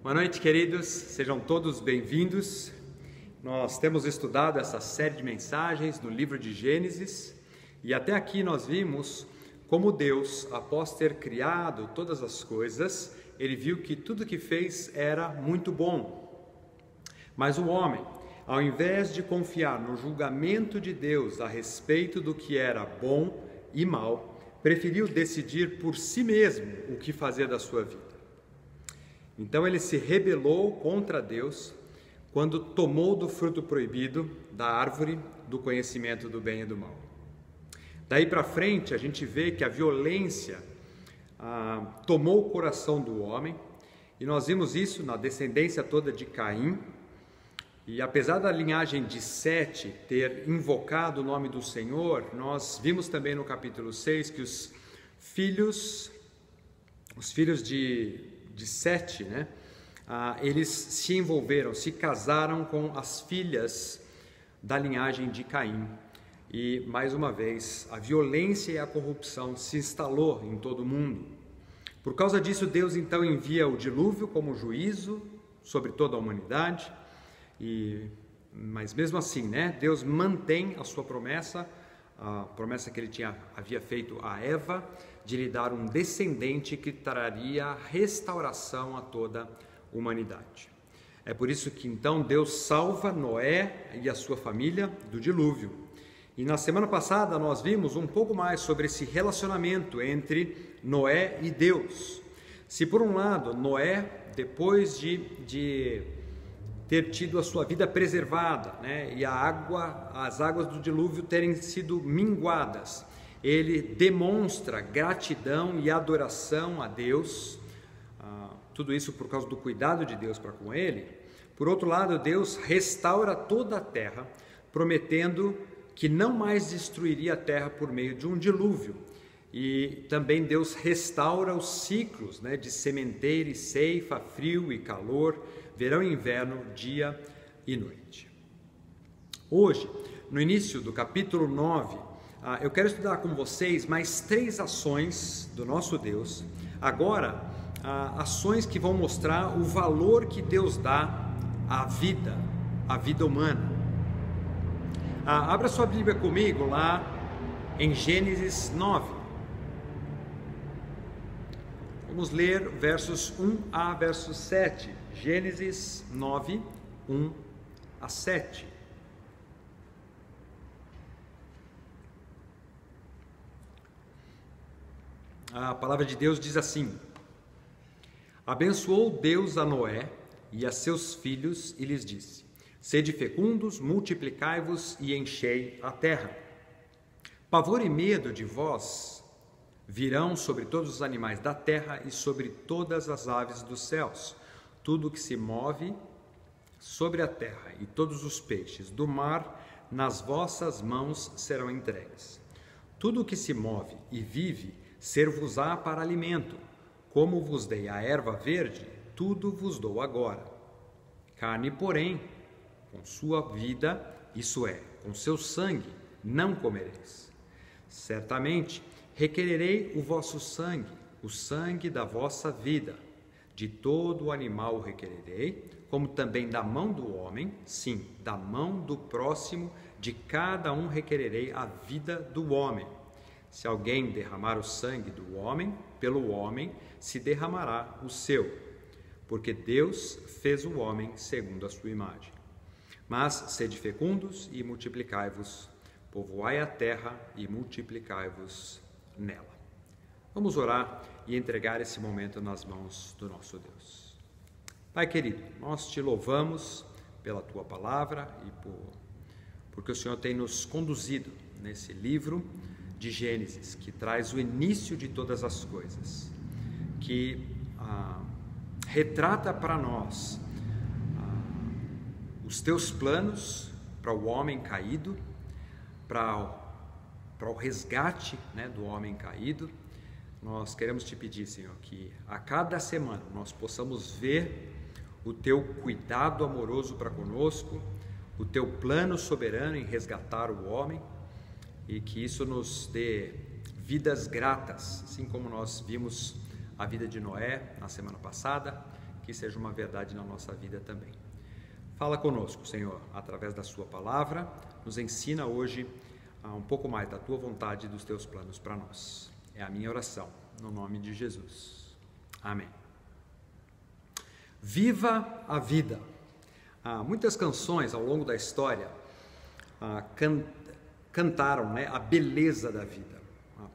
Boa noite, queridos, sejam todos bem-vindos. Nós temos estudado essa série de mensagens no livro de Gênesis e até aqui nós vimos como Deus, após ter criado todas as coisas, ele viu que tudo que fez era muito bom. Mas o homem, ao invés de confiar no julgamento de Deus a respeito do que era bom e mal, preferiu decidir por si mesmo o que fazer da sua vida. Então ele se rebelou contra Deus quando tomou do fruto proibido da árvore do conhecimento do bem e do mal. Daí para frente a gente vê que a violência tomou o coração do homem, e nós vimos isso na descendência toda de Caim. E apesar da linhagem de Sete ter invocado o nome do Senhor, nós vimos também no capítulo 6 que os filhos de Sete, eles se envolveram, se casaram com as filhas da linhagem de Caim. E, mais uma vez, a violência e a corrupção se instalou em todo o mundo. Por causa disso, Deus então envia o dilúvio como juízo sobre toda a humanidade. Mas mesmo assim, Deus mantém a sua promessa, a promessa que ele havia feito a Eva, de lhe dar um descendente que traria restauração a toda a humanidade. É por isso que então Deus salva Noé e a sua família do dilúvio. E na semana passada nós vimos um pouco mais sobre esse relacionamento entre Noé e Deus. Se por um lado Noé, depois de ter tido a sua vida preservada, e as águas do dilúvio terem sido minguadas, ele demonstra gratidão e adoração a Deus, tudo isso por causa do cuidado de Deus para com ele. Por outro lado, Deus restaura toda a terra, prometendo que não mais destruiria a terra por meio de um dilúvio. E também Deus restaura os ciclos de sementeira e ceifa, frio e calor, verão e inverno, dia e noite. Hoje, no início do capítulo 9, eu quero estudar com vocês mais 3 ações do nosso Deus. Agora, ações que vão mostrar o valor que Deus dá à vida humana. Abra sua Bíblia comigo lá em Gênesis 9. Vamos ler versos 1 a versos 7. Gênesis 9, 1 a 7. A palavra de Deus diz assim: Abençoou Deus a Noé e a seus filhos e lhes disse: Sede fecundos, multiplicai-vos e enchei a terra. Pavor e medo de vós virão sobre todos os animais da terra e sobre todas as aves dos céus, tudo que se move sobre a terra, e todos os peixes do mar nas vossas mãos serão entregues. Tudo o que se move e vive ser-vos-á para alimento. Como vos dei a erva verde, tudo vos dou agora. Carne, porém, com sua vida, isso é, com seu sangue, não comereis. Certamente requererei o vosso sangue, o sangue da vossa vida. De todo o animal o requererei, como também da mão do homem, sim, da mão do próximo, de cada um requererei a vida do homem. Se alguém derramar o sangue do homem, pelo homem se derramará o seu, porque Deus fez o homem segundo a sua imagem. Mas sede fecundos e multiplicai-vos, povoai a terra e multiplicai-vos nela. Vamos orar e entregar esse momento nas mãos do nosso Deus. Pai querido, nós te louvamos pela tua palavra e porque o Senhor tem nos conduzido nesse livro de Gênesis, que traz o início de todas as coisas, que retrata para nós os teus planos para o homem caído, para o resgate do homem caído. Nós queremos te pedir, Senhor, que a cada semana nós possamos ver o teu cuidado amoroso para conosco, o teu plano soberano em resgatar o homem, e que isso nos dê vidas gratas, assim como nós vimos a vida de Noé na semana passada, que seja uma verdade na nossa vida também. Fala conosco, Senhor, através da sua palavra, nos ensina hoje um pouco mais da tua vontade e dos teus planos para nós. É a minha oração, no nome de Jesus. Amém. Viva a vida. Muitas canções ao longo da história cantaram, né, a beleza da vida.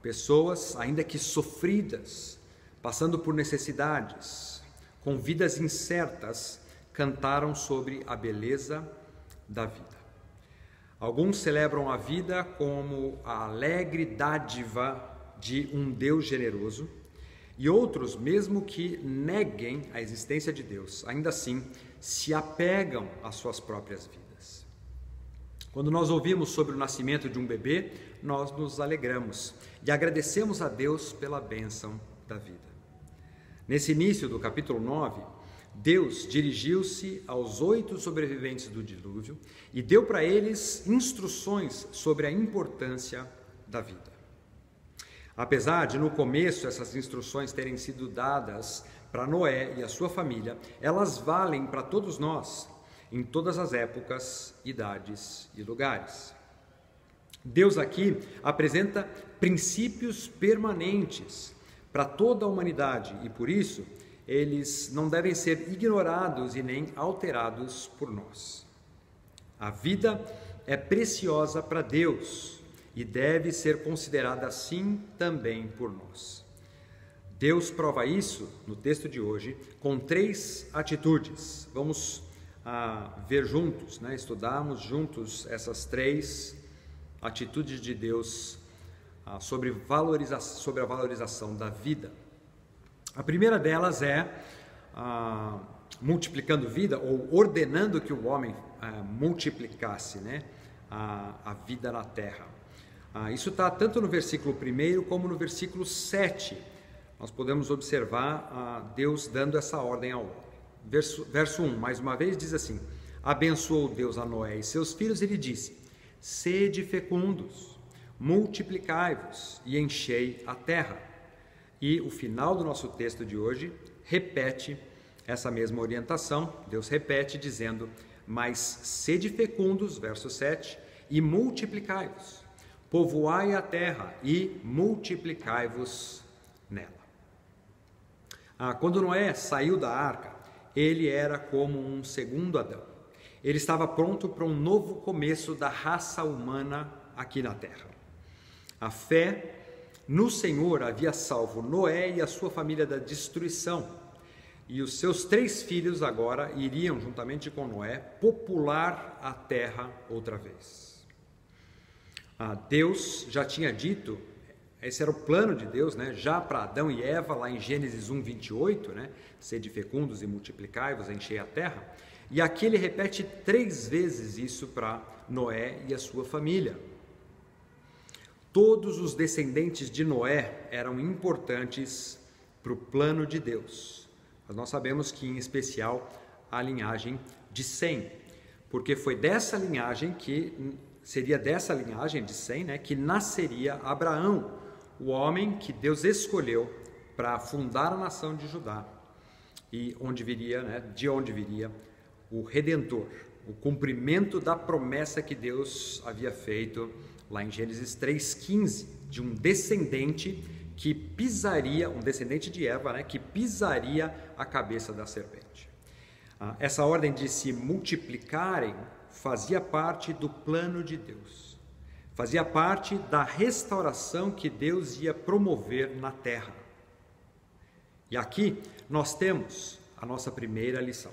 Pessoas, ainda que sofridas, passando por necessidades, com vidas incertas, cantaram sobre a beleza da vida. Alguns celebram a vida como a alegre dádiva de um Deus generoso, e outros, mesmo que neguem a existência de Deus, ainda assim se apegam às suas próprias vidas. Quando nós ouvimos sobre o nascimento de um bebê, nós nos alegramos e agradecemos a Deus pela bênção da vida. Nesse início do capítulo 9, Deus dirigiu-se aos 8 sobreviventes do dilúvio e deu para eles instruções sobre a importância da vida. Apesar de no começo essas instruções terem sido dadas para Noé e a sua família, elas valem para todos nós, em todas as épocas, idades e lugares. Deus aqui apresenta princípios permanentes para toda a humanidade e, por isso, eles não devem ser ignorados e nem alterados por nós. A vida é preciosa para Deus e deve ser considerada assim também por nós. Deus prova isso no texto de hoje com 3 atitudes. Vamos ver juntos, né? Estudarmos juntos essas 3 atitudes de Deus sobre a valorização da vida. A primeira delas é multiplicando vida, ou ordenando que o homem multiplicasse, né, a vida na terra. Isso está tanto no versículo 1 como no versículo 7. Nós podemos observar Deus dando essa ordem ao homem. Verso 1, mais uma vez, diz assim: abençoou Deus a Noé e seus filhos e lhe disse: sede fecundos, multiplicai-vos e enchei a terra. E o final do nosso texto de hoje repete essa mesma orientação. Deus repete dizendo: mas sede fecundos, verso 7, e multiplicai-vos, povoai a terra e multiplicai-vos nela. Quando Noé saiu da arca, ele era como um segundo Adão. Ele estava pronto para um novo começo da raça humana aqui na terra. A fé no Senhor havia salvo Noé e a sua família da destruição, e os seus 3 filhos agora iriam, juntamente com Noé, popular a terra outra vez. Deus já tinha dito, esse era o plano de Deus, né, já para Adão e Eva, lá em Gênesis 1, 28, né, sede fecundos e multiplicai-vos, enchei a terra, e aqui ele repete 3 vezes isso para Noé e a sua família. Todos os descendentes de Noé eram importantes para o plano de Deus. Mas nós sabemos que, em especial, a linhagem de Sem, porque foi dessa linhagem seria dessa linhagem de Sem, né, que nasceria Abraão, o homem que Deus escolheu para fundar a nação de Judá, e de onde viria o Redentor, o cumprimento da promessa que Deus havia feito lá em Gênesis 3,15, de um descendente que pisaria, um descendente de Eva, né, que pisaria a cabeça da serpente. Essa ordem de se multiplicarem fazia parte do plano de Deus, fazia parte da restauração que Deus ia promover na terra. E aqui nós temos a nossa primeira lição.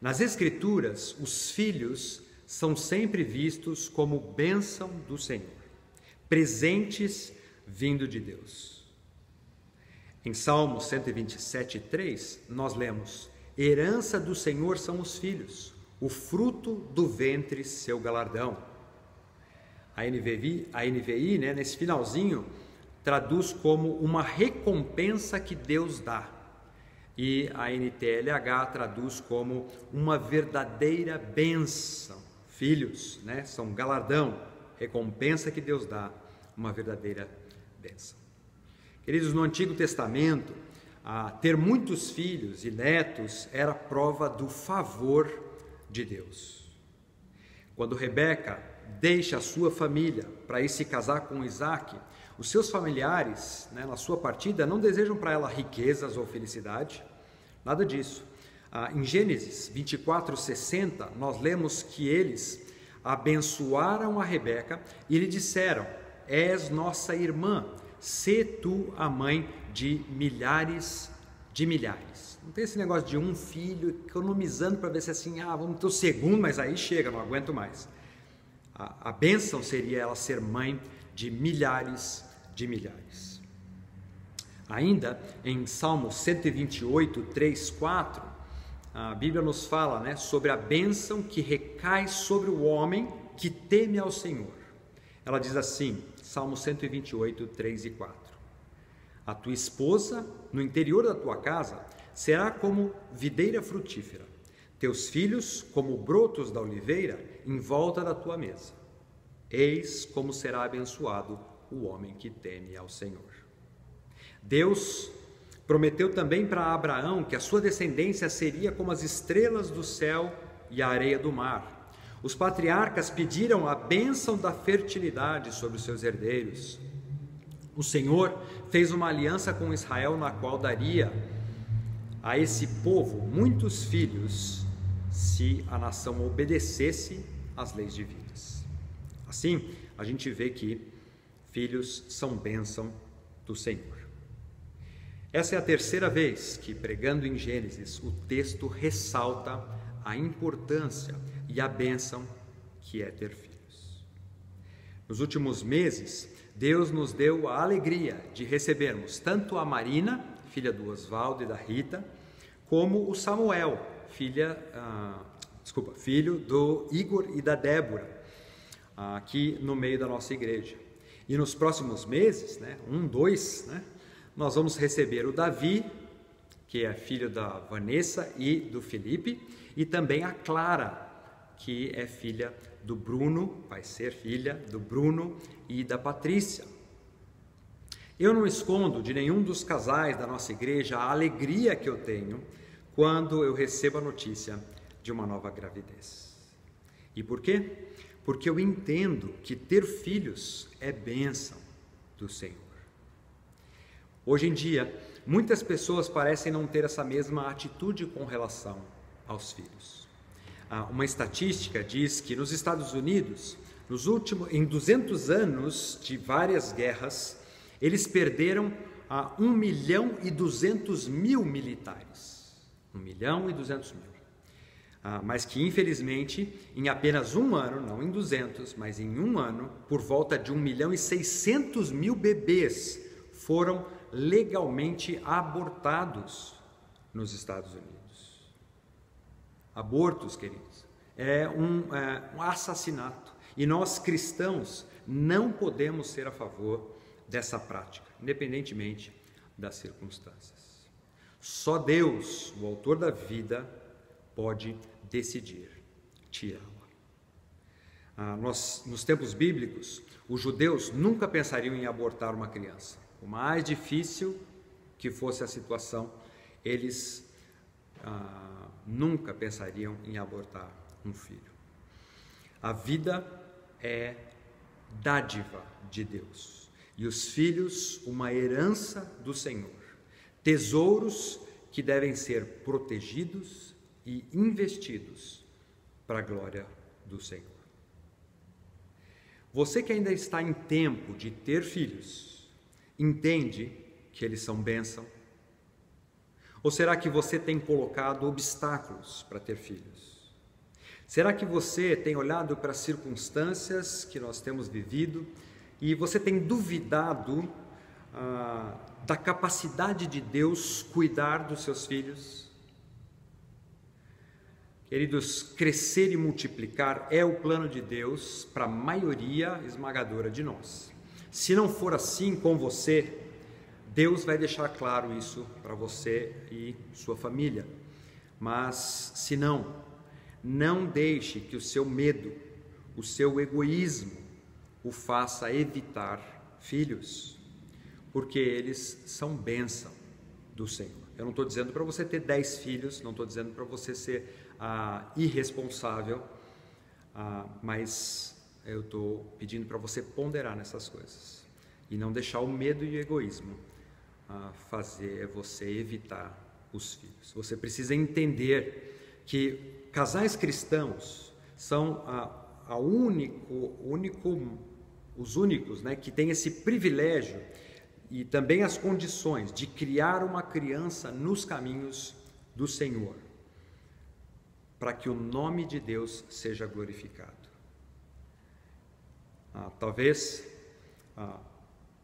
Nas Escrituras, os filhos são sempre vistos como bênção do Senhor, presentes vindo de Deus. Em Salmo 127:3, nós lemos: herança do Senhor são os filhos, o fruto do ventre seu galardão. A NVI, né, nesse finalzinho, traduz como uma recompensa que Deus dá. E a NTLH traduz como uma verdadeira bênção. Filhos, né, são galardão, recompensa que Deus dá, uma verdadeira bênção. Queridos, no Antigo Testamento, ter muitos filhos e netos era prova do favor de Deus. Quando Rebeca deixa a sua família para ir se casar com Isaac, os seus familiares, na sua partida, não desejam para ela riquezas ou felicidade, nada disso. Em Gênesis 24:60, nós lemos que eles abençoaram a Rebeca e lhe disseram: és nossa irmã, sê tu a mãe de milhares de milhares. Não tem esse negócio de um filho economizando para ver se assim, vamos ter o segundo, mas aí chega, não aguento mais. A bênção seria ela ser mãe de milhares de milhares. Ainda em Salmo 128, 3, 4, a Bíblia nos fala, sobre a bênção que recai sobre o homem que teme ao Senhor. Ela diz assim, Salmo 128, 3 e 4. A tua esposa, no interior da tua casa, será como videira frutífera, teus filhos como brotos da oliveira em volta da tua mesa. Eis como será abençoado o homem que teme ao Senhor. Deus prometeu também para Abraão que a sua descendência seria como as estrelas do céu e a areia do mar. Os patriarcas pediram a bênção da fertilidade sobre os seus herdeiros. O Senhor fez uma aliança com Israel, na qual daria a esse povo muitos filhos, se a nação obedecesse às leis divinas. Assim, a gente vê que filhos são bênção do Senhor. Essa é a terceira vez que, pregando em Gênesis, o texto ressalta a importância e a bênção que é ter filhos. Nos últimos meses, Deus nos deu a alegria de recebermos tanto a Marina, filha do Oswaldo e da Rita, como o Samuel, filho do Igor e da Débora, aqui no meio da nossa igreja. E nos próximos meses, 2, nós vamos receber o Davi, que é filho da Vanessa e do Felipe, e também a Clara, que é filha do Bruno, vai ser filha do Bruno e da Patrícia. Eu não escondo de nenhum dos casais da nossa igreja a alegria que eu tenho quando eu recebo a notícia de uma nova gravidez. E por quê? Porque eu entendo que ter filhos é bênção do Senhor. Hoje em dia, muitas pessoas parecem não ter essa mesma atitude com relação aos filhos. Uma estatística diz que nos Estados Unidos, em 200 anos de várias guerras, eles perderam 1.200.000 militares. 1.200.000. Mas que, infelizmente, em apenas um ano, não em 200, mas em um ano, por volta de 1.600.000 bebês foram legalmente abortados nos Estados Unidos. Abortos, queridos, é um assassinato. E nós, cristãos, não podemos ser a favor dessa prática, independentemente das circunstâncias. Só Deus, o autor da vida, pode decidir tirá-la. Nos tempos bíblicos, os judeus nunca pensariam em abortar uma criança. Por mais difícil que fosse a situação, eles nunca pensariam em abortar um filho. A vida é dádiva de Deus e os filhos uma herança do Senhor, tesouros que devem ser protegidos e investidos para a glória do Senhor. Você que ainda está em tempo de ter filhos, entende que eles são bênção? Ou será que você tem colocado obstáculos para ter filhos? Será que você tem olhado para as circunstâncias que nós temos vivido e você tem duvidado da capacidade de Deus cuidar dos seus filhos? Queridos, crescer e multiplicar é o plano de Deus para a maioria esmagadora de nós. Se não for assim com você, Deus vai deixar claro isso para você e sua família. Mas, se não, não deixe que o seu medo, o seu egoísmo, o faça evitar filhos, porque eles são bênção do Senhor. Eu não estou dizendo para você ter 10 filhos, não estou dizendo para você ser irresponsável, mas eu estou pedindo para você ponderar nessas coisas e não deixar o medo e o egoísmo fazer você evitar os filhos. Você precisa entender que casais cristãos são os únicos, né, que têm esse privilégio e também as condições de criar uma criança nos caminhos do Senhor, para que o nome de Deus seja glorificado. Talvez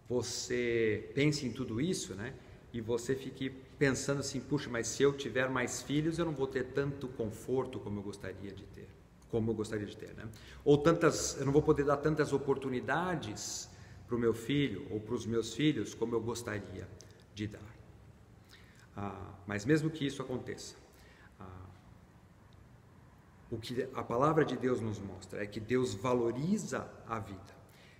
você pense em tudo isso, né, e você fique pensando assim, puxa, mas se eu tiver mais filhos, eu não vou ter tanto conforto como eu gostaria de ter. Né? Ou eu não vou poder dar tantas oportunidades para o meu filho ou para os meus filhos como eu gostaria de dar. Mas mesmo que isso aconteça, o que a palavra de Deus nos mostra é que Deus valoriza a vida.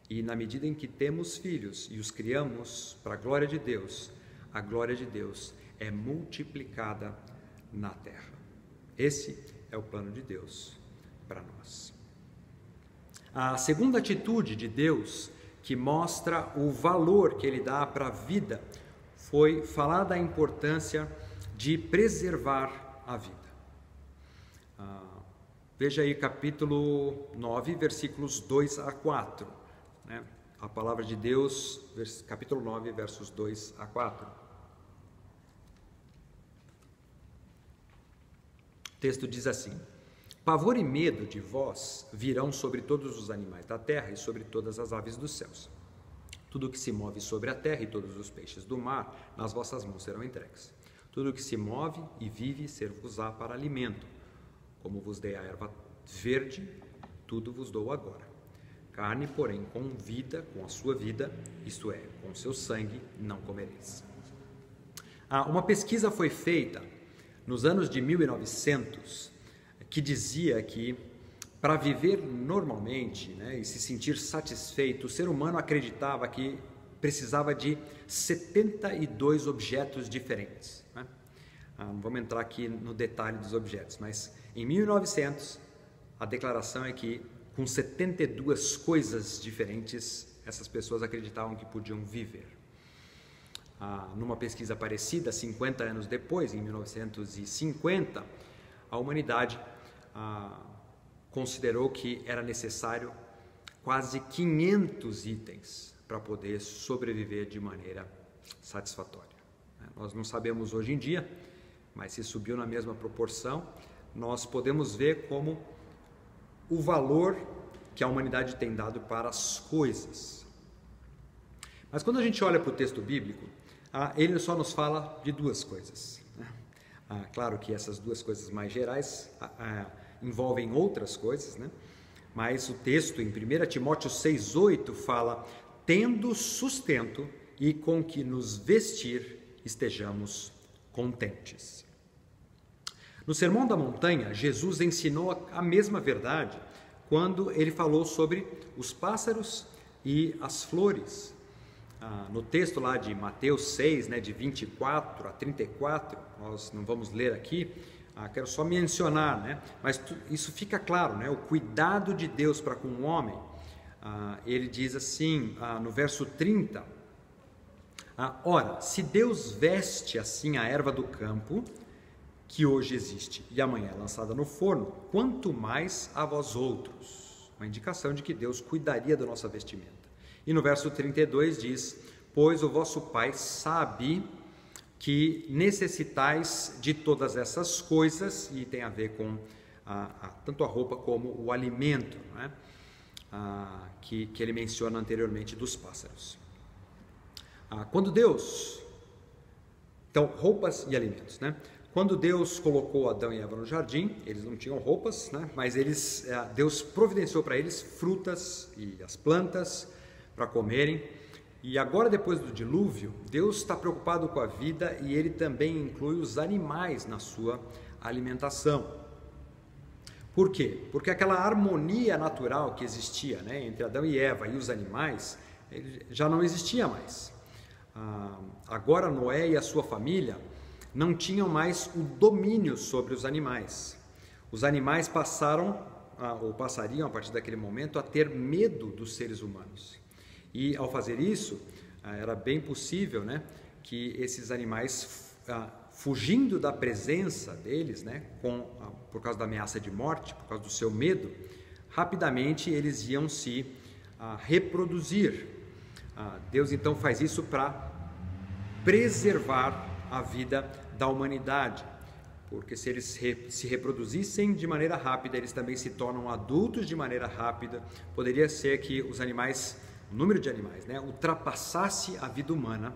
E na medida em que temos filhos e os criamos para a glória de Deus, a glória de Deus é multiplicada na terra. Esse é o plano de Deus para nós. A segunda atitude de Deus, que mostra o valor que Ele dá para a vida, foi falar da importância de preservar a vida. Veja aí capítulo 9, versículos 2 a 4. Né? A palavra de Deus, capítulo 9, versos 2 a 4. O texto diz assim: pavor e medo de vós virão sobre todos os animais da terra e sobre todas as aves dos céus. Tudo que se move sobre a terra e todos os peixes do mar, nas vossas mãos serão entregues. Tudo que se move e vive, ser-vos-á para alimento. Como vos dei a erva verde, tudo vos dou agora. Carne, porém, com vida, com a sua vida, isto é, com o seu sangue, não comereis. Uma pesquisa foi feita nos anos de 1900, que dizia que para viver normalmente, né, e se sentir satisfeito, o ser humano acreditava que precisava de 72 objetos diferentes. Né? Não vamos entrar aqui no detalhe dos objetos, mas em 1900 a declaração é que com 72 coisas diferentes essas pessoas acreditavam que podiam viver. Numa pesquisa parecida, 50 anos depois, em 1950, a humanidade considerou que era necessário quase 500 itens para poder sobreviver de maneira satisfatória. Nós não sabemos hoje em dia, mas se subiu na mesma proporção, nós podemos ver como o valor que a humanidade tem dado para as coisas. Mas quando a gente olha para o texto bíblico, ele só nos fala de duas coisas. Claro que essas duas coisas mais gerais envolvem outras coisas, né? Mas o texto em 1 Timóteo 6,8 fala: tendo sustento e com que nos vestir estejamos contentes. No Sermão da Montanha, Jesus ensinou a mesma verdade quando ele falou sobre os pássaros e as flores. No texto lá de Mateus 6, né, de 24 a 34, nós não vamos ler aqui, quero só mencionar, né, mas isso fica claro, né, o cuidado de Deus para com o homem. Ele diz assim, no verso 30, ora, se Deus veste assim a erva do campo, que hoje existe e amanhã é lançada no forno, quanto mais a vós outros. Uma indicação de que Deus cuidaria da nossa vestimenta. E no verso 32 diz: pois o vosso Pai sabe que necessitais de todas essas coisas, e tem a ver com tanto a roupa como o alimento, né? Que ele menciona anteriormente dos pássaros. Quando Deus... Então, roupas e alimentos, né? Quando Deus colocou Adão e Eva no jardim, eles não tinham roupas, né? Mas Deus providenciou para eles frutas e as plantas para comerem. E agora, depois do dilúvio, Deus está preocupado com a vida e Ele também inclui os animais na sua alimentação. Por quê? Porque aquela harmonia natural que existia, né, entre Adão e Eva e os animais, já não existia mais. agora Noé e a sua família não tinham mais o domínio sobre os animais. Os animais passariam a partir daquele momento a ter medo dos seres humanos. E ao fazer isso, era bem possível, né, que esses animais, fugindo da presença deles, né, por causa da ameaça de morte, por causa do seu medo, rapidamente eles iam se reproduzir. Deus então faz isso para preservar a vida da humanidade, porque se eles se reproduzissem de maneira rápida, eles também se tornam adultos de maneira rápida. Poderia ser que os animais, o número de animais, né, ultrapassasse a vida humana.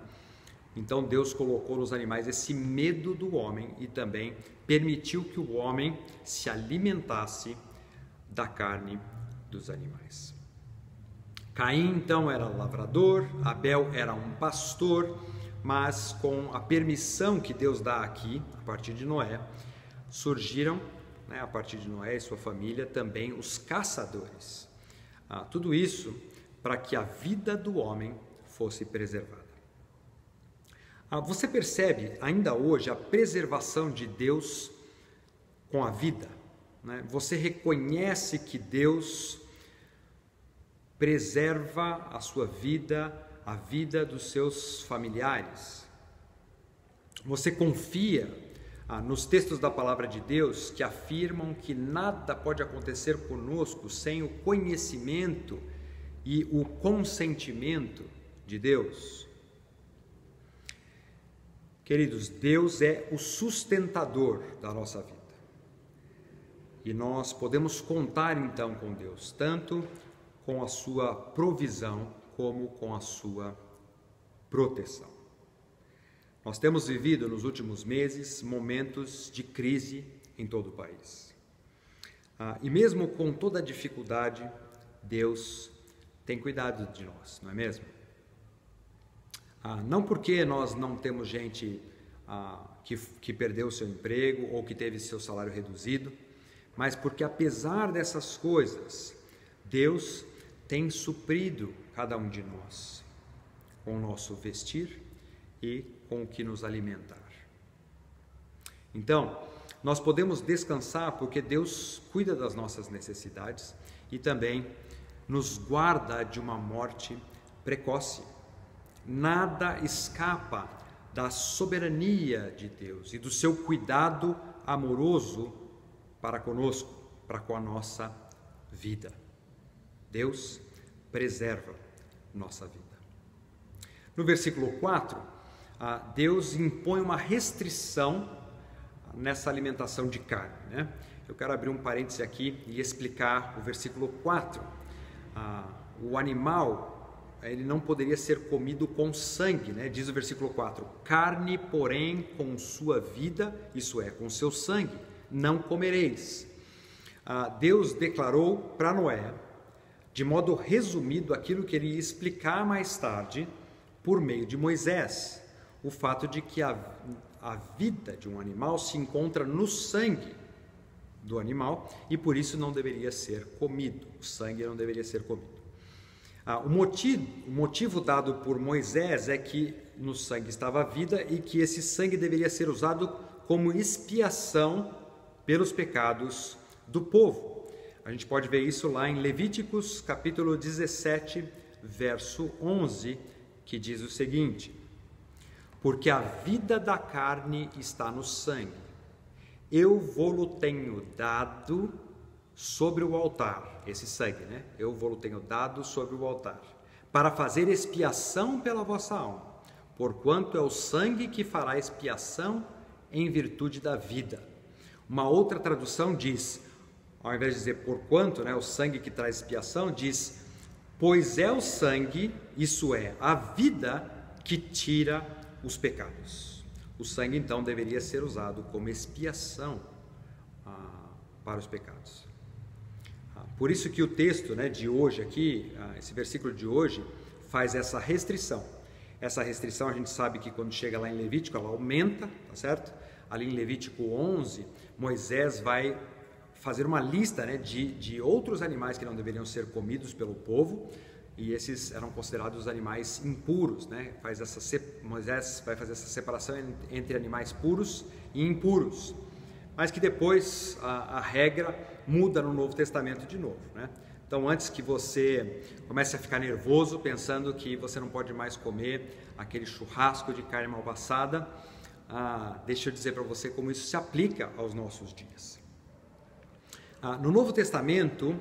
Então Deus colocou nos animais esse medo do homem e também permitiu que o homem se alimentasse da carne dos animais. Caim então era lavrador, Abel era um pastor, mas com a permissão que Deus dá aqui, a partir de Noé, surgiram, né, a partir de Noé e sua família, também os caçadores. Tudo isso para que a vida do homem fosse preservada. Você percebe ainda hoje a preservação de Deus com a vida, né? Você reconhece que Deus preserva a sua vida, a vida dos seus familiares. Você confia nos textos da palavra de Deus que afirmam que nada pode acontecer conosco sem o conhecimento e o consentimento de Deus. Queridos, Deus é o sustentador da nossa vida. E nós podemos contar então com Deus, tanto com a sua provisão como com a sua proteção. Nós temos vivido nos últimos meses momentos de crise em todo o país. E mesmo com toda a dificuldade, Deus tem cuidado de nós, não é mesmo? Não porque nós não temos gente que perdeu o seu emprego ou que teve seu salário reduzido, mas porque apesar dessas coisas, Deus tem suprido cada um de nós com o nosso vestir e com o que nos alimentar. Então, nós podemos descansar porque Deus cuida das nossas necessidades e também nos guarda de uma morte precoce. Nada escapa da soberania de Deus e do seu cuidado amoroso para conosco, para com a nossa vida. Deus preserva nossa vida. No versículo 4, Deus impõe uma restrição nessa alimentação de carne, né? Eu quero abrir um parêntese aqui e explicar o versículo 4. O animal, ele não poderia ser comido com sangue, né? Diz o versículo 4: carne, porém, com sua vida, isso é, com seu sangue, não comereis. Deus declarou para Noé, de modo resumido, aquilo que ele ia explicar mais tarde, por meio de Moisés, o fato de que a vida de um animal se encontra no sangue do animal e por isso não deveria ser comido, o sangue não deveria ser comido. O motivo dado por Moisés é que no sangue estava a vida e que esse sangue deveria ser usado como expiação pelos pecados do povo. A gente pode ver isso lá em Levíticos capítulo 17, verso 11, que diz o seguinte: porque a vida da carne está no sangue, eu vô-lo tenho dado sobre o altar, esse sangue, né? Eu vô-lo tenho dado sobre o altar, para fazer expiação pela vossa alma, porquanto é o sangue que fará expiação em virtude da vida. Uma outra tradução diz, ao invés de dizer porquanto, né, o sangue que traz expiação, diz, pois é o sangue, isso é, a vida que tira os pecados. O sangue, então, deveria ser usado como expiação para os pecados. Por isso que o texto, né, de hoje aqui, esse versículo de hoje, faz essa restrição. Essa restrição a gente sabe que quando chega lá em Levítico, ela aumenta, tá certo? Ali em Levítico 11, Moisés vai fazer uma lista, né, de outros animais que não deveriam ser comidos pelo povo, e esses eram considerados animais impuros, né? Moisés vai fazer essa separação entre animais puros e impuros, mas que depois a regra muda no Novo Testamento de novo, né? Então, antes que você comece a ficar nervoso pensando que você não pode mais comer aquele churrasco de carne mal passada, deixa eu dizer para você como isso se aplica aos nossos dias. No Novo Testamento,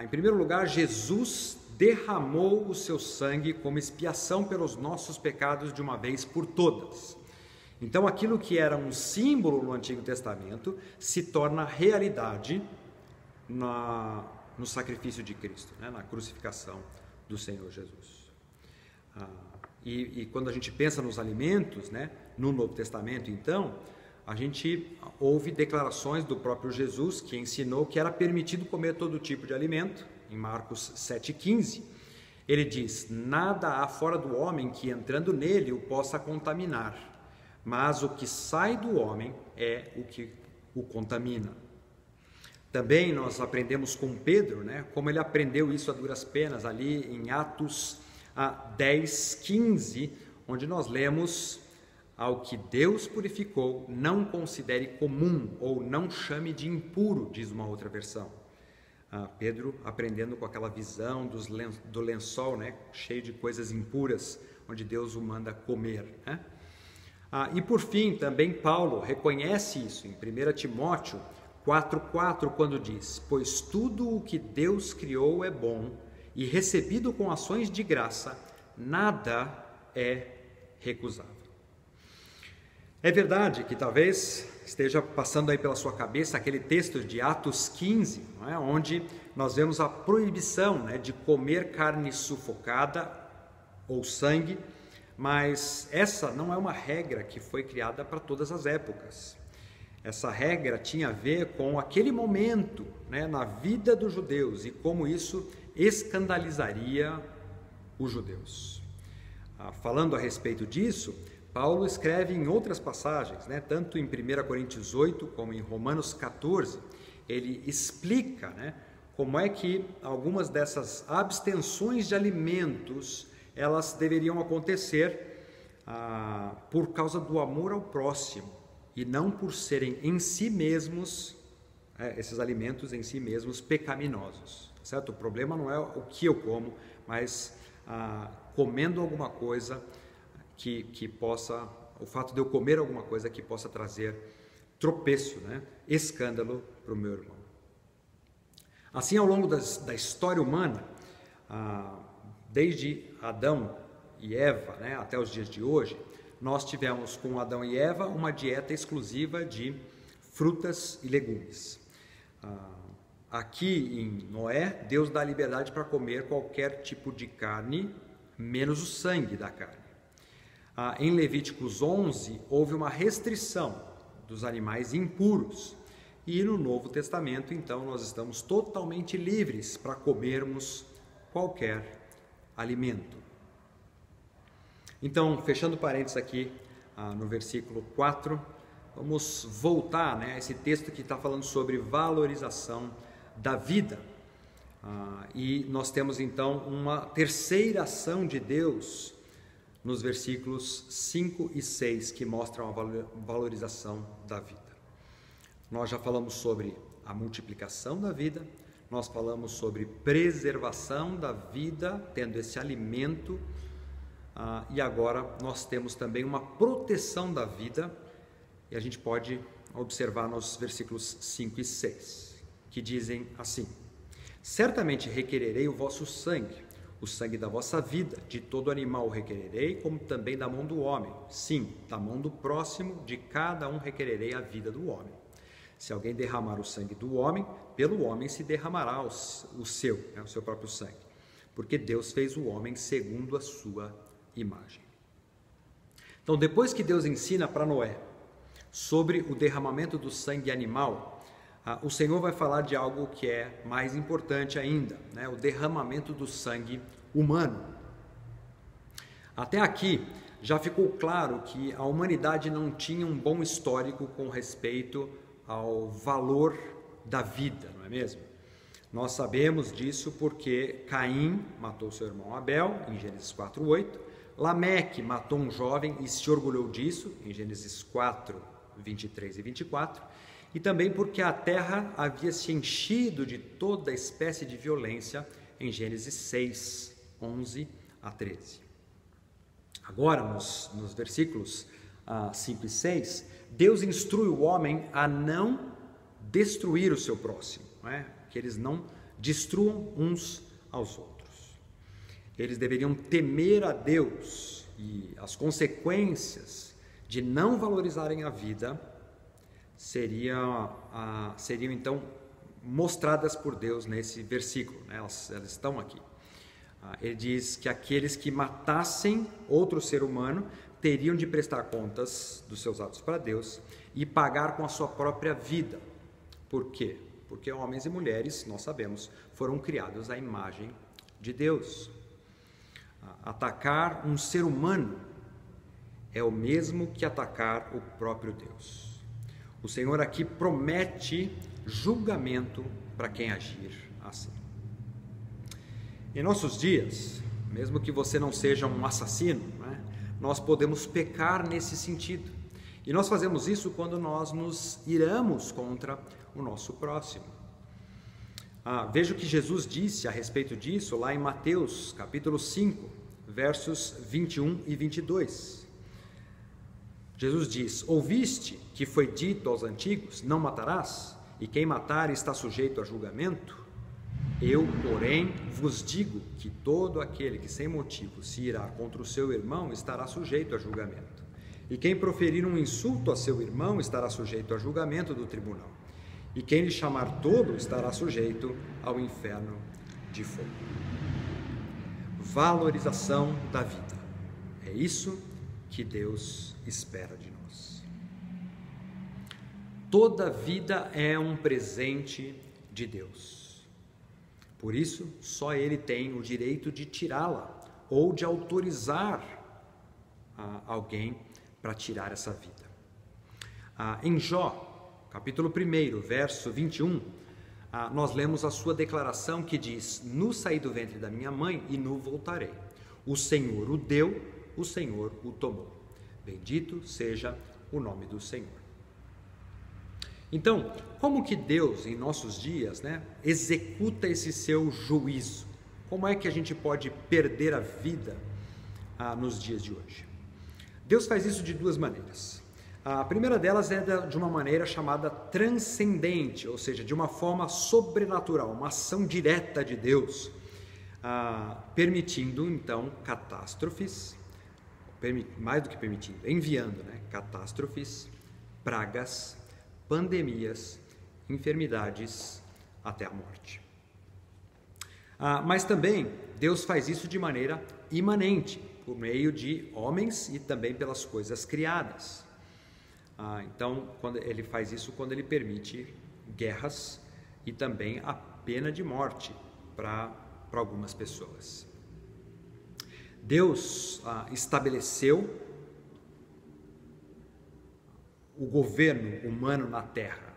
em primeiro lugar, Jesus derramou o seu sangue como expiação pelos nossos pecados de uma vez por todas. Então, aquilo que era um símbolo no Antigo Testamento se torna realidade no sacrifício de Cristo, né? Na crucificação do Senhor Jesus. E quando a gente pensa nos alimentos, né, no Novo Testamento, então, a gente ouve declarações do próprio Jesus que ensinou que era permitido comer todo tipo de alimento. Em Marcos 7,15, ele diz: nada há fora do homem que entrando nele o possa contaminar, mas o que sai do homem é o que o contamina. Também nós aprendemos com Pedro, né, como ele aprendeu isso a duras penas ali em Atos 10,15, onde nós lemos: ao que Deus purificou, não considere comum ou não chame de impuro, diz uma outra versão. Pedro aprendendo com aquela visão do lençol, né, cheio de coisas impuras, onde Deus o manda comer, né? E por fim, também Paulo reconhece isso em 1 Timóteo 4,4, quando diz: pois tudo o que Deus criou é bom, e recebido com ações de graça, nada é recusável. É verdade que talvez esteja passando aí pela sua cabeça aquele texto de Atos 15, não é? Onde nós vemos a proibição, né, de comer carne sufocada ou sangue, mas essa não é uma regra que foi criada para todas as épocas. Essa regra tinha a ver com aquele momento, né, na vida dos judeus e como isso escandalizaria os judeus. Falando a respeito disso, Paulo escreve em outras passagens, né, tanto em 1 Coríntios 8 como em Romanos 14, ele explica, né, como é que algumas dessas abstenções de alimentos elas deveriam acontecer por causa do amor ao próximo e não por serem em si mesmos, esses alimentos em si mesmos pecaminosos, certo? O problema não é o que eu como, mas comendo alguma coisa que possa, o fato de eu comer alguma coisa que possa trazer tropeço, né? Escândalo para o meu irmão. Assim, ao longo da história humana, desde Adão e Eva, né, até os dias de hoje, nós tivemos com Adão e Eva uma dieta exclusiva de frutas e legumes. Aqui em Noé, Deus dá liberdade para comer qualquer tipo de carne, menos o sangue da carne. Em Levíticos 11, houve uma restrição dos animais impuros. E no Novo Testamento, então, nós estamos totalmente livres para comermos qualquer alimento. Então, fechando parênteses aqui no versículo 4, vamos voltar, né, a esse texto que está falando sobre valorização da vida. E nós temos, então, uma terceira ação de Deus nos versículos 5 e 6, que mostram a valorização da vida. Nós já falamos sobre a multiplicação da vida, nós falamos sobre preservação da vida, tendo esse alimento, e agora nós temos também uma proteção da vida, e a gente pode observar nos versículos 5 e 6, que dizem assim: certamente requererei o vosso sangue, o sangue da vossa vida, de todo animal requererei, como também da mão do homem. Sim, da mão do próximo, de cada um requererei a vida do homem. Se alguém derramar o sangue do homem, pelo homem se derramará o seu próprio sangue. Porque Deus fez o homem segundo a sua imagem. Então, depois que Deus ensina para Noé sobre o derramamento do sangue animal, o Senhor vai falar de algo que é mais importante ainda, né? O derramamento do sangue humano. Até aqui já ficou claro que a humanidade não tinha um bom histórico com respeito ao valor da vida, não é mesmo? Nós sabemos disso porque Caim matou seu irmão Abel, em Gênesis 4:8. Lameque matou um jovem e se orgulhou disso, em Gênesis 4:23 e 24. E também porque a terra havia se enchido de toda espécie de violência, em Gênesis 6:11 a 13. Agora, nos versículos 5 e 6, Deus instrui o homem a não destruir o seu próximo, que eles não destruam uns aos outros. Eles deveriam temer a Deus e as consequências de não valorizarem a vida seriam então mostradas por Deus nesse versículo, elas estão aqui. Ele diz que aqueles que matassem outro ser humano teriam de prestar contas dos seus atos para Deus e pagar com a sua própria vida. Por quê? Porque homens e mulheres, nós sabemos, foram criados à imagem de Deus. Atacar um ser humano é o mesmo que atacar o próprio Deus. O Senhor aqui promete julgamento para quem agir assim. Em nossos dias, mesmo que você não seja um assassino, nós podemos pecar nesse sentido. E nós fazemos isso quando nós nos iramos contra o nosso próximo. Veja o que Jesus disse a respeito disso lá em Mateus, capítulo 5, versos 21 e 22. Jesus diz: ouviste que foi dito aos antigos, não matarás, e quem matar está sujeito a julgamento? Eu, porém, vos digo que todo aquele que sem motivo se irá contra o seu irmão estará sujeito a julgamento. E quem proferir um insulto a seu irmão estará sujeito a julgamento do tribunal. E quem lhe chamar tolo estará sujeito ao inferno de fogo. Valorização da vida. É isso que Deus espera de nós. Toda vida é um presente de Deus. Por isso, só Ele tem o direito de tirá-la ou de autorizar alguém para tirar essa vida. Em Jó, capítulo 1, verso 21, nós lemos a sua declaração que diz: nu saí do ventre da minha mãe e nu voltarei. O Senhor o deu, o Senhor o tomou. Bendito seja o nome do Senhor. Então, como que Deus, em nossos dias, executa esse seu juízo? Como é que a gente pode perder a vida nos dias de hoje? Deus faz isso de duas maneiras. A primeira delas é de uma maneira chamada transcendente, ou seja, de uma forma sobrenatural, uma ação direta de Deus, permitindo, então, catástrofes, mais do que permitindo, enviando, catástrofes, pragas, pandemias, enfermidades, até a morte. Mas também Deus faz isso de maneira imanente, por meio de homens e também pelas coisas criadas. Então, Ele faz isso quando Ele permite guerras e também a pena de morte para algumas pessoas. Deus estabeleceu o governo humano na Terra.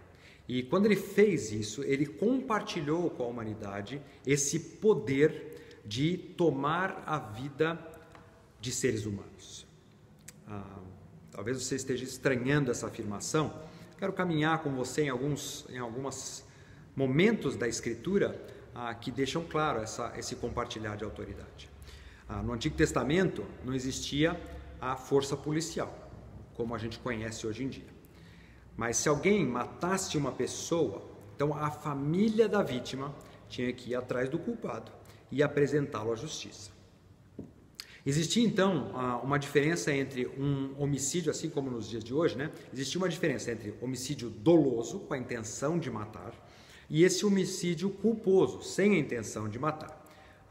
E quando Ele fez isso, Ele compartilhou com a humanidade esse poder de tomar a vida de seres humanos. Talvez você esteja estranhando essa afirmação. Quero caminhar com você em alguns momentos da Escritura que deixam claro esse compartilhar de autoridade. No Antigo Testamento não existia a força policial, como a gente conhece hoje em dia. Mas se alguém matasse uma pessoa, então a família da vítima tinha que ir atrás do culpado e apresentá-lo à justiça. Existia então uma diferença entre um homicídio, assim como nos dias de hoje, existia uma diferença entre homicídio doloso, com a intenção de matar, e esse homicídio culposo, sem a intenção de matar.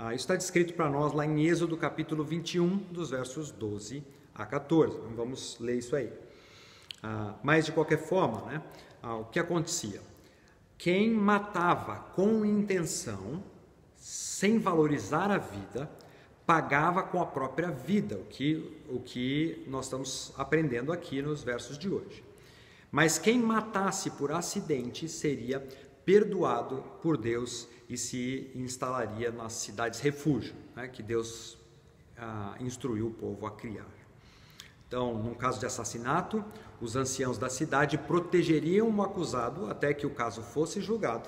Isso está descrito para nós lá em Êxodo capítulo 21, dos versos 12 a 14. Vamos ler isso aí. Mas de qualquer forma, o que acontecia? Quem matava com intenção, sem valorizar a vida, pagava com a própria vida, o que nós estamos aprendendo aqui nos versos de hoje. Mas quem matasse por acidente seria perdoado por Deus e se instalaria nas cidades refúgio, né, que Deus instruiu o povo a criar. Então, num caso de assassinato, os anciãos da cidade protegeriam o acusado até que o caso fosse julgado.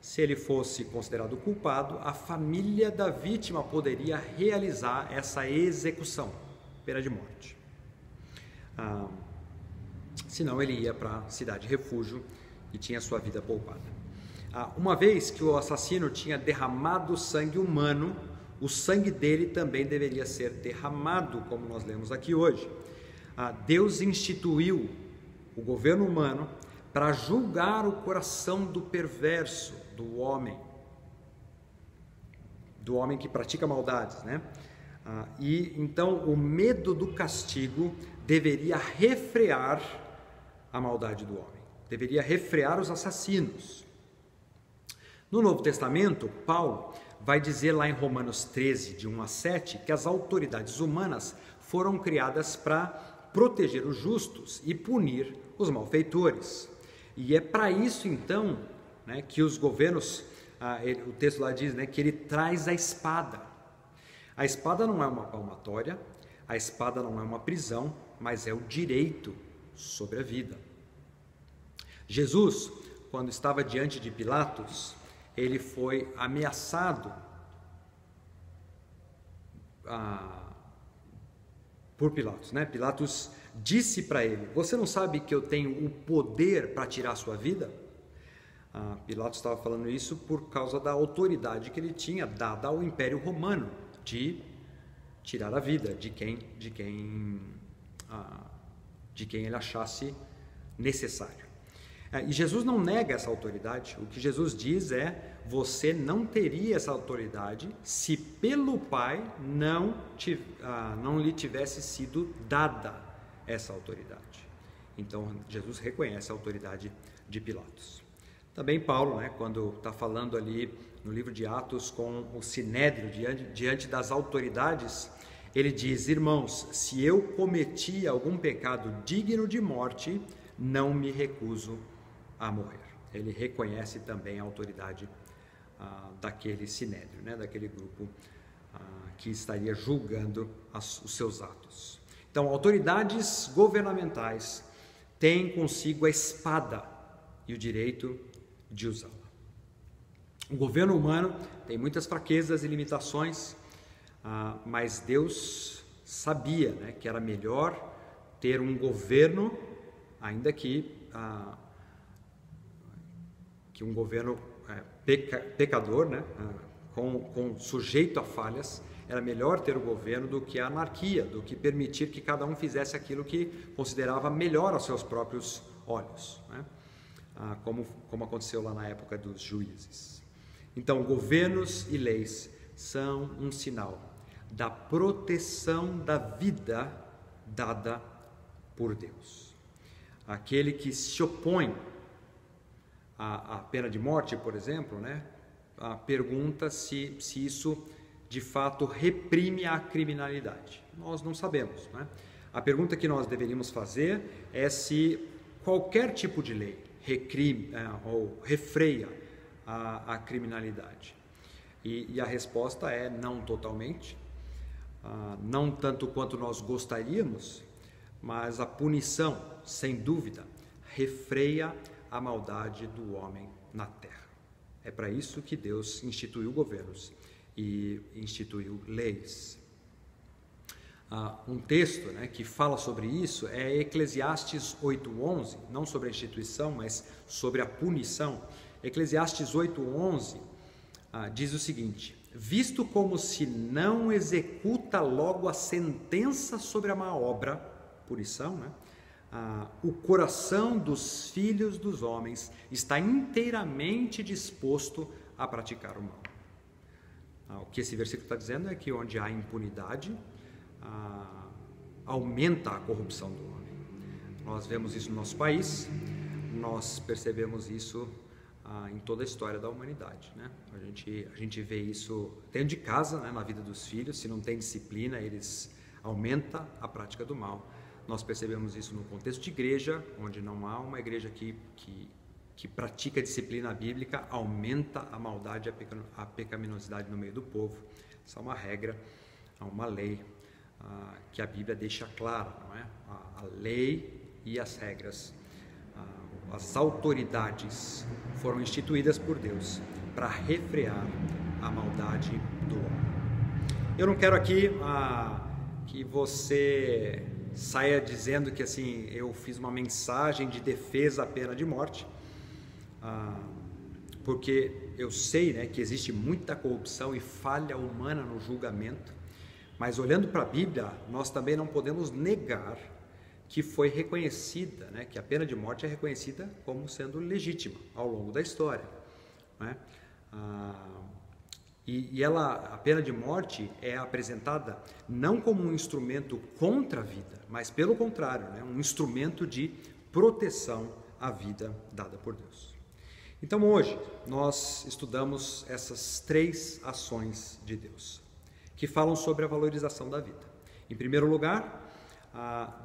Se ele fosse considerado culpado, a família da vítima poderia realizar essa execução, pena de morte. Senão ele ia para a cidade refúgio e tinha sua vida poupada. Uma vez que o assassino tinha derramado sangue humano, o sangue dele também deveria ser derramado, como nós lemos aqui hoje. Deus instituiu o governo humano para julgar o coração do perverso, do homem que pratica maldades, né? E então o medo do castigo deveria refrear a maldade do homem, deveria refrear os assassinos. No Novo Testamento, Paulo vai dizer lá em Romanos 13, de 1 a 7, que as autoridades humanas foram criadas para proteger os justos e punir os malfeitores. E é para isso, então, né, que os governos, o texto lá diz, né, que ele traz a espada. A espada não é uma palmatória, a espada não é uma prisão, mas é o direito sobre a vida. Jesus, quando estava diante de Pilatos, ele foi ameaçado por Pilatos, né? Pilatos disse para ele: você não sabe que eu tenho o poder para tirar a sua vida? Pilatos estava falando isso por causa da autoridade que ele tinha dada ao Império Romano de tirar a vida de quem ele achasse necessário. E Jesus não nega essa autoridade. O que Jesus diz é: você não teria essa autoridade se pelo Pai não lhe tivesse sido dada essa autoridade. Então Jesus reconhece a autoridade de Pilatos. Também Paulo, né, quando está falando ali no livro de Atos com o Sinédrio diante das autoridades, ele diz: irmãos, se eu cometi algum pecado digno de morte, não me recuso a morrer. Ele reconhece também a autoridade daquele sinédrio, né, daquele grupo que estaria julgando os seus atos. Então, autoridades governamentais têm consigo a espada e o direito de usá-la. O governo humano tem muitas fraquezas e limitações, mas Deus sabia, né, que era melhor ter um governo, ainda que um governo pecador, né, com sujeito a falhas. Era melhor ter o governo do que a anarquia, do que permitir que cada um fizesse aquilo que considerava melhor aos seus próprios olhos, né? Como aconteceu lá na época dos juízes. Então, governos e leis são um sinal da proteção da vida dada por Deus. Aquele que se opõe à pena de morte, por exemplo, né, pergunta se isso de fato reprime a criminalidade. Nós não sabemos, né? A pergunta que nós deveríamos fazer é se qualquer tipo de lei ou refreia a criminalidade. E a resposta é não totalmente, não tanto quanto nós gostaríamos, mas a punição, sem dúvida, refreia a maldade do homem na terra. É para isso que Deus instituiu governos e instituiu leis. Um texto, né, que fala sobre isso é Eclesiastes 8:11, não sobre a instituição, mas sobre a punição. Eclesiastes 8:11 diz o seguinte: visto como se não executa logo a sentença sobre a má obra, punição, né? O coração dos filhos dos homens está inteiramente disposto a praticar o mal. O que esse versículo está dizendo é que onde há impunidade, aumenta a corrupção do homem. Nós vemos isso no nosso país, nós percebemos isso em toda a história da humanidade, né? A gente vê isso dentro de casa, né, na vida dos filhos. Se não tem disciplina, eles aumentam a prática do mal. Nós percebemos isso no contexto de igreja, onde não há uma igreja que que pratica a disciplina bíblica aumenta a maldade e a pecaminosidade no meio do povo. Essa é uma regra, uma lei que a Bíblia deixa clara, não é? A lei e as regras, as autoridades foram instituídas por Deus para refrear a maldade do homem. Eu não quero aqui que você saia dizendo que assim eu fiz uma mensagem de defesa à pena de morte, porque eu sei, né, que existe muita corrupção e falha humana no julgamento, mas olhando para a Bíblia, nós também não podemos negar que foi reconhecida, né, que a pena de morte é reconhecida como sendo legítima ao longo da história, né? A pena de morte é apresentada não como um instrumento contra a vida, mas pelo contrário, né, um instrumento de proteção à vida dada por Deus. Então hoje nós estudamos essas 3 ações de Deus, que falam sobre a valorização da vida. Em primeiro lugar,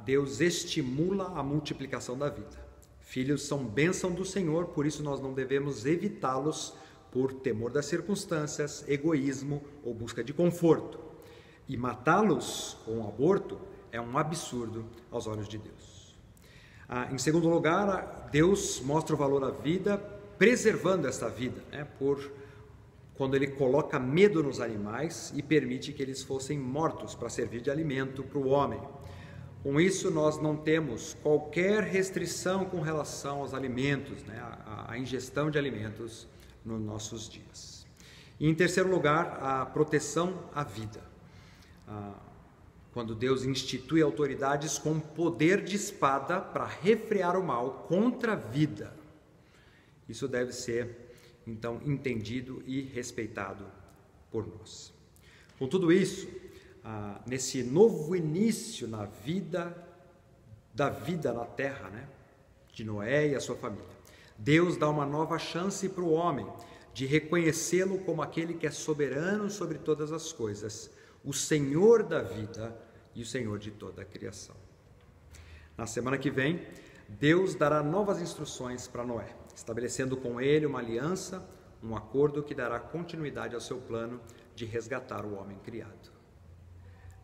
Deus estimula a multiplicação da vida. Filhos são bênção do Senhor, por isso nós não devemos evitá-los por temor das circunstâncias, egoísmo ou busca de conforto. E matá-los com um aborto é um absurdo aos olhos de Deus. Em segundo lugar, Deus mostra o valor à vida preservando esta vida, né, quando Ele coloca medo nos animais e permite que eles fossem mortos para servir de alimento para o homem. Com isso, nós não temos qualquer restrição com relação aos alimentos, né, a ingestão de alimentos nos nossos dias. E em terceiro lugar, a proteção à vida. Quando Deus institui autoridades com poder de espada para refrear o mal contra a vida. Isso deve ser, então, entendido e respeitado por nós. Com tudo isso, nesse novo início na vida na terra, né, de Noé e a sua família, Deus dá uma nova chance para o homem de reconhecê-lo como aquele que é soberano sobre todas as coisas, o Senhor da vida e o Senhor de toda a criação. Na semana que vem, Deus dará novas instruções para Noé, estabelecendo com ele uma aliança, um acordo que dará continuidade ao seu plano de resgatar o homem criado.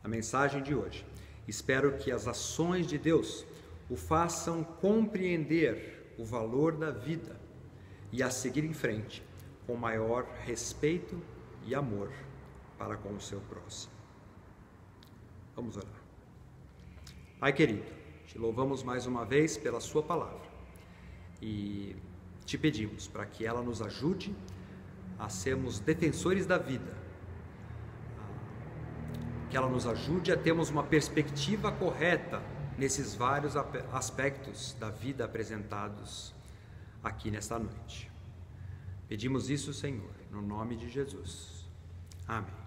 A mensagem de hoje, espero que as ações de Deus o façam compreender o valor da vida e a seguir em frente com maior respeito e amor para com o seu próximo. Vamos orar. Pai querido, te louvamos mais uma vez pela sua palavra e te pedimos para que ela nos ajude a sermos defensores da vida, que ela nos ajude a termos uma perspectiva correta nesses vários aspectos da vida apresentados aqui nesta noite. Pedimos isso, Senhor, no nome de Jesus. Amém.